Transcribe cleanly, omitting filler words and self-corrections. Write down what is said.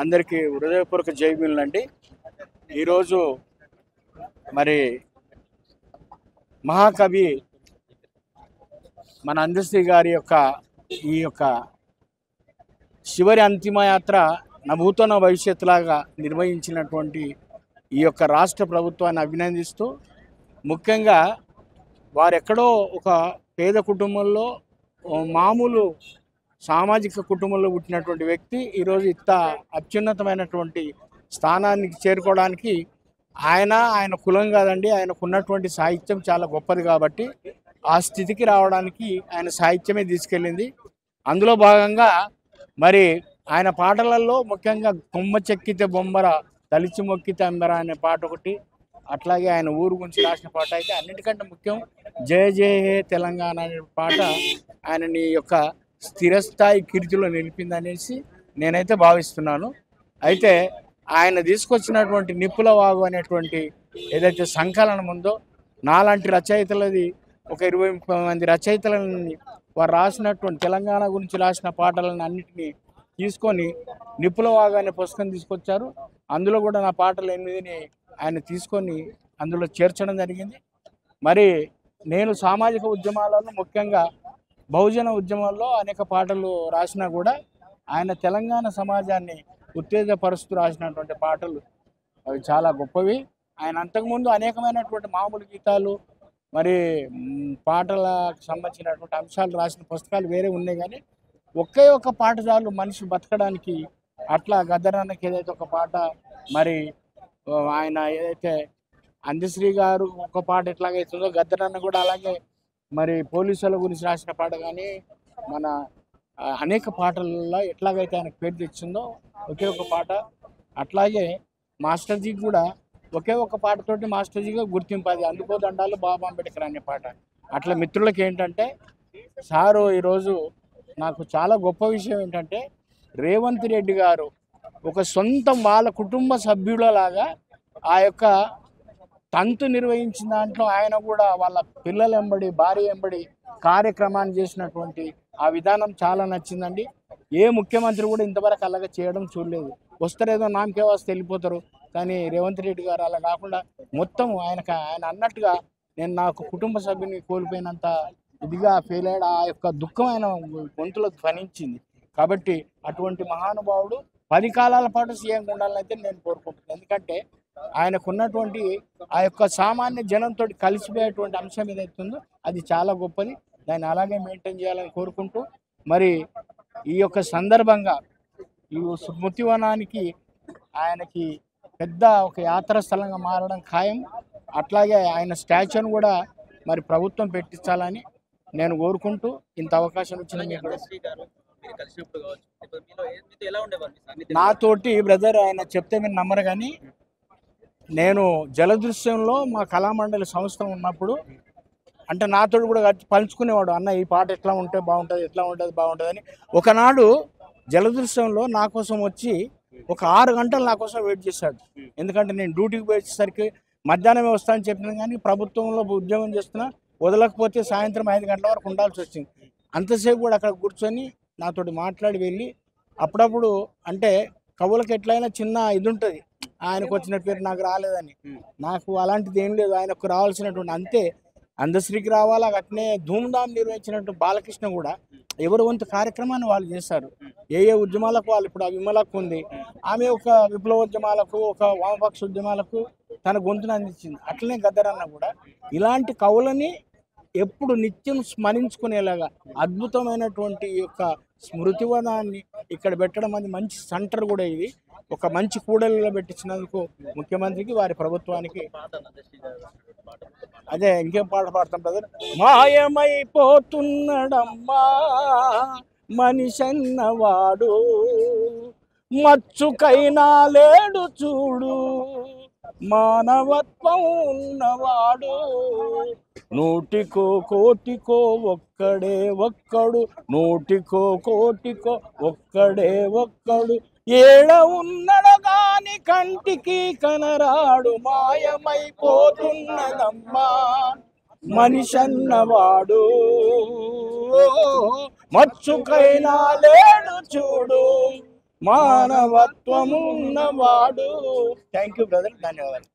అందరికీ హృదయపూర్వక జైబీలండి. ఈరోజు మరి మహాకవి మన అందశ్రీ గారి ఈ యొక్క చివరి అంతిమయాత్ర నభూతోన భవిష్యత్తులాగా నిర్వహించినటువంటి ఈ యొక్క రాష్ట్ర ప్రభుత్వాన్ని అభినందిస్తూ, ముఖ్యంగా వారెక్కడో ఒక పేద కుటుంబంలో మామూలు సామాజిక కుటుంబంలో పుట్టినటువంటి వ్యక్తి ఈరోజు ఇంత అత్యున్నతమైనటువంటి స్థానానికి చేరుకోవడానికి ఆయన కులం కాదండి, ఆయనకున్నటువంటి సాహిత్యం చాలా గొప్పది కాబట్టి ఆ స్థితికి రావడానికి ఆయన సాహిత్యమే తీసుకెళ్ళింది. అందులో భాగంగా మరి ఆయన పాటలలో ముఖ్యంగా కొమ్మ చెక్కితే బొమ్మర తలిచి మొక్కితే అంబర అనే పాట ఒకటి, అట్లాగే ఆయన ఊరు గురించి రాసిన పాట అయితే అన్నిటికంటే ముఖ్యం జయ జయ హే తెలంగాణ అనే పాట ఆయనని యొక్క స్థిరస్థాయి కీర్తిలో నిలిపిందనేసి నేనైతే భావిస్తున్నాను. అయితే ఆయన తీసుకొచ్చినటువంటి నిప్పుల వాగు అనేటువంటి ఏదైతే సంకలనం ఉందో, నాలాంటి రచయితలది ఒక 20-30 మంది రచయితలని వారు రాసినటువంటి తెలంగాణ గురించి రాసిన పాటలను అన్నిటినీ తీసుకొని నిప్పుల వాగు అనే పుస్తకం తీసుకొచ్చారు. అందులో కూడా నా పాటలు 8ని ఆయన తీసుకొని అందులో చేర్చడం జరిగింది. మరి నేను సామాజిక ఉద్యమాలలో ముఖ్యంగా బహుజన ఉద్యమాల్లో అనేక పాటలు రాసినా కూడా ఆయన తెలంగాణ సమాజాన్ని ఉత్తేజపరుస్తూ రాసినటువంటి పాటలు అవి చాలా గొప్పవి. ఆయన అంతకుముందు అనేకమైనటువంటి మామూలు గీతాలు మరి పాటలకు సంబంధించినటువంటి అంశాలు రాసిన పుస్తకాలు వేరే ఉన్నాయి, కానీ ఒకే ఒక పాట చాలు మనిషి బతకడానికి. అట్లా గద్దరన్నకి ఏదైతే ఒక పాట, మరి ఆయన ఏదైతే అందశ్రీ గారు ఒక పాట ఎట్లాగైతుందో గద్దరన్న కూడా అలాగే మరి పోలీసుల గురించి రాసిన పాట కానీ మన అనేక పాటలలో ఎట్లాగైతే ఆయనకు పేరు తెచ్చిందో ఒకే ఒక పాట, అట్లాగే మాస్టర్జీకి కూడా ఒకే ఒక పాటతోటి మాస్టర్జీగా గుర్తింపు, అది అందుకో దండాలు బాబా అంబేద్కర్ అనే పాట. అట్లా మిత్రులకి ఏంటంటే సారు ఈరోజు నాకు చాలా గొప్ప విషయం ఏంటంటే రేవంత్ రెడ్డి గారు ఒక సొంతం వాళ్ళ కుటుంబ సభ్యులలాగా ఆ యొక్క తంతు నిర్వహించిన దాంట్లో ఆయన కూడా వాళ్ళ పిల్లలు ఎంబడి భార్య ఎంబడి కార్యక్రమాన్ని చేసినటువంటి ఆ విధానం చాలా నచ్చిందండి. ఏ ముఖ్యమంత్రి కూడా ఇంతవరకు అలాగే చేయడం చూడలేదు. వస్తారేదో నామకే వస్తే వెళ్ళిపోతారు, కానీ రేవంత్ రెడ్డి గారు అలా కాకుండా మొత్తం ఆయన అన్నట్టుగా నేను నాకు కుటుంబ సభ్యుని కోల్పోయినంత ఇదిగా ఫీల్ అయ్యాడు. ఆ యొక్క దుఃఖం ఆయన గొంతులో ధ్వనించింది. కాబట్టి అటువంటి మహానుభావుడు 10 కాలాల పాటు సీఎం ఉండాలనైతే నేను కోరుకుంటున్నాను. ఎందుకంటే ఆయనకున్నటువంటి ఆ యొక్క సామాన్య జనంతో కలిసిపోయేటువంటి అంశం ఏదైతుందో అది చాలా గొప్పది. దాన్ని అలాగే మెయింటైన్ చేయాలని కోరుకుంటూ, మరి ఈ యొక్క సందర్భంగా ఈ స్మృతివనానికి ఆయనకి పెద్ద ఒక యాత్రా స్థలంగా మారడం ఖాయం. అట్లాగే ఆయన స్టాచ్యూను కూడా మరి ప్రభుత్వం పెట్టించాలని నేను కోరుకుంటూ ఇంత అవకాశం ఇచ్చిన మీకు నాతోటి బ్రదర్ ఆయన చెప్తే మీరు నమ్మరు, కానీ నేను జలదృశ్యంలో మా కళామండలి సంస్థ ఉన్నప్పుడు అంటే నాతో కూడా పంచుకునేవాడు, అన్న ఈ పాట ఎట్లా ఉంటే బాగుంటుంది, ఎట్లా ఉంటుంది బాగుంటుంది అని. ఒకనాడు జలదృశ్యంలో నా కోసం వచ్చి ఒక 6 గంటలు నా కోసం వెయిట్ చేశాడు. ఎందుకంటే నేను డ్యూటీకి పోయేసరికి మధ్యాహ్నమే వస్తా అని చెప్పినా, కానీ ప్రభుత్వంలో ఉద్యోగం చేస్తున్నా వదలకపోతే సాయంత్రం 5 గంటల వరకు ఉండాల్సి వచ్చింది. అంతసేపు కూడా అక్కడ కూర్చొని నాతోటి మాట్లాడి వెళ్ళి అప్పుడప్పుడు అంటే కవులకు ఎట్లయినా చిన్న ఇది ఉంటుంది, ఆయనకు వచ్చిన పేరు నాకు రాలేదని. నాకు అలాంటిది ఏం లేదు, ఆయనకు రావాల్సినటువంటి అంతే అందశ్రీకి రావాలా. అట్నే ధూమ్ధామ్ నిర్వహించినట్టు బాలకృష్ణ కూడా ఎవరి వంతు కార్యక్రమాన్ని వాళ్ళు చేశారు. ఏ ఉద్యమాలకు వాళ్ళు, ఇప్పుడు ఆ విమలకు ఉంది, ఆమె ఒక విప్లవోద్యమాలకు ఒక వామపక్ష ఉద్యమాలకు తన గొంతును అందించింది. అట్లనే గద్దరన్న కూడా ఇలాంటి కవులని ఎప్పుడు నిత్యం స్మరించుకునేలాగా అద్భుతమైనటువంటి యొక్క స్మృతివనాన్ని ఇక్కడ పెట్టడం అది మంచి సెంటర్ కూడా. ఇది ఒక మంచి కూడలిలో పెట్టించినందుకు ముఖ్యమంత్రికి వారి ప్రభుత్వానికి అదే ఇంకేం పాట పాడతాం బ్రదర్. మాయమైపోతున్నాడమ్మా మనిషన్నవాడు, మచ్చుకైనా లేడు చూడు మానవత్వం ఉన్నవాడు, నూటికో కోటికో ఒక్కడే ఒక్కడు, నూటికో కోటికో ఒక్కడే ఒక్కడు, ఏడ ఉన్నడు గాని కంటికి కనరాడు, మాయమైపోతున్నదమ్మా మనిషన్నవాడు, మచ్చుకైనా లేడు చూడు మానవత్వమున్నవాడు. థ్యాంక్ యూ బ్రదర్, ధన్యవాదాలు.